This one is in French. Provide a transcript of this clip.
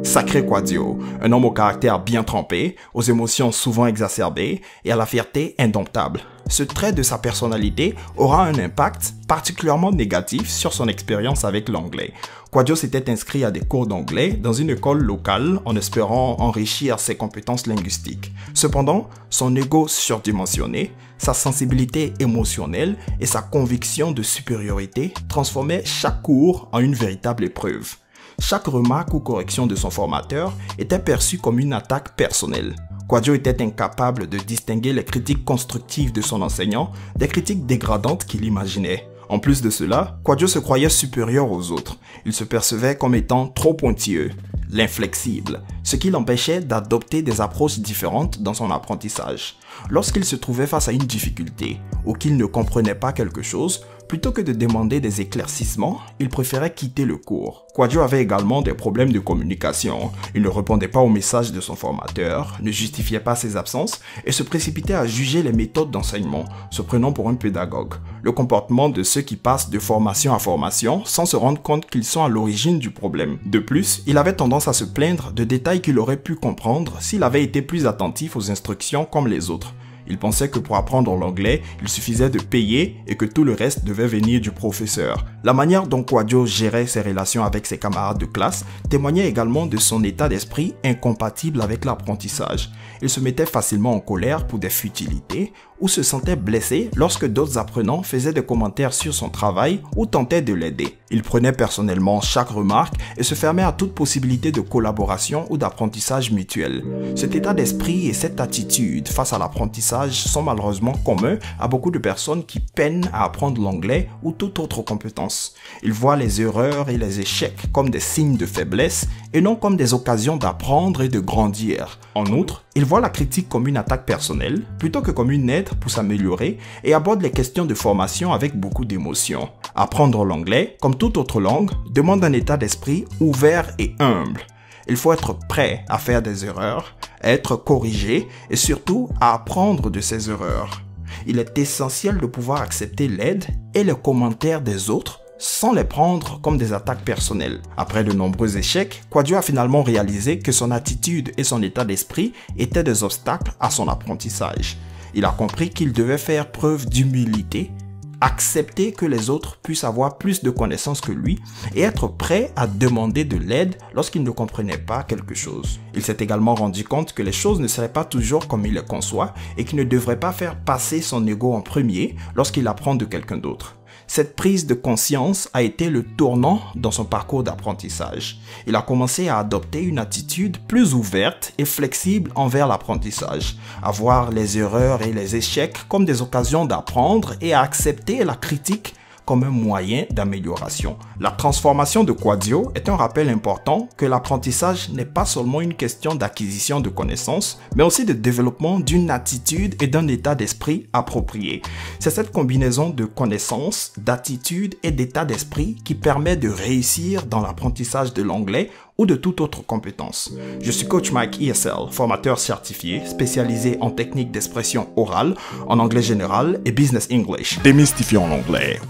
Sacré Quadio, un homme au caractère bien trempé, aux émotions souvent exacerbées et à la fierté indomptable. Ce trait de sa personnalité aura un impact particulièrement négatif sur son expérience avec l'anglais. Quadio s'était inscrit à des cours d'anglais dans une école locale en espérant enrichir ses compétences linguistiques. Cependant, son ego surdimensionné, sa sensibilité émotionnelle et sa conviction de supériorité transformaient chaque cours en une véritable épreuve. Chaque remarque ou correction de son formateur était perçue comme une attaque personnelle. Quadio était incapable de distinguer les critiques constructives de son enseignant des critiques dégradantes qu'il imaginait. En plus de cela, Quadio se croyait supérieur aux autres. Il se percevait comme étant trop pointilleux, l'inflexible, ce qui l'empêchait d'adopter des approches différentes dans son apprentissage. Lorsqu'il se trouvait face à une difficulté ou qu'il ne comprenait pas quelque chose, plutôt que de demander des éclaircissements, il préférait quitter le cours. Quadio avait également des problèmes de communication. Il ne répondait pas aux messages de son formateur, ne justifiait pas ses absences et se précipitait à juger les méthodes d'enseignement, se prenant pour un pédagogue. Le comportement de ceux qui passent de formation à formation sans se rendre compte qu'ils sont à l'origine du problème. De plus, il avait tendance à se plaindre de détails qu'il aurait pu comprendre s'il avait été plus attentif aux instructions comme les autres. Il pensait que pour apprendre l'anglais, il suffisait de payer et que tout le reste devait venir du professeur. La manière dont Quadio gérait ses relations avec ses camarades de classe témoignait également de son état d'esprit incompatible avec l'apprentissage. Il se mettait facilement en colère pour des futilités ou se sentait blessé lorsque d'autres apprenants faisaient des commentaires sur son travail ou tentaient de l'aider. Il prenait personnellement chaque remarque et se fermait à toute possibilité de collaboration ou d'apprentissage mutuel. Cet état d'esprit et cette attitude face à l'apprentissage sont malheureusement communs à beaucoup de personnes qui peinent à apprendre l'anglais ou toute autre compétence. Ils voient les erreurs et les échecs comme des signes de faiblesse et non comme des occasions d'apprendre et de grandir. En outre, ils voient la critique comme une attaque personnelle plutôt que comme une aide pour s'améliorer et abordent les questions de formation avec beaucoup d'émotion. Apprendre l'anglais, comme toute autre langue, demande un état d'esprit ouvert et humble. Il faut être prêt à faire des erreurs, à être corrigé et surtout à apprendre de ses erreurs. Il est essentiel de pouvoir accepter l'aide et les commentaires des autres sans les prendre comme des attaques personnelles. Après de nombreux échecs, Quadio a finalement réalisé que son attitude et son état d'esprit étaient des obstacles à son apprentissage. Il a compris qu'il devait faire preuve d'humilité, accepter que les autres puissent avoir plus de connaissances que lui et être prêt à demander de l'aide lorsqu'il ne comprenait pas quelque chose. Il s'est également rendu compte que les choses ne seraient pas toujours comme il les conçoit et qu'il ne devrait pas faire passer son ego en premier lorsqu'il apprend de quelqu'un d'autre. Cette prise de conscience a été le tournant dans son parcours d'apprentissage. Il a commencé à adopter une attitude plus ouverte et flexible envers l'apprentissage, à voir les erreurs et les échecs comme des occasions d'apprendre et à accepter la critique comme un moyen d'amélioration. La transformation de Quadio est un rappel important que l'apprentissage n'est pas seulement une question d'acquisition de connaissances, mais aussi de développement d'une attitude et d'un état d'esprit approprié. C'est cette combinaison de connaissances, d'attitude et d'état d'esprit qui permet de réussir dans l'apprentissage de l'anglais ou de toute autre compétence. Je suis coach Mike ESL, formateur certifié, spécialisé en techniques d'expression orale, en anglais général et business English. Démystifions l'anglais.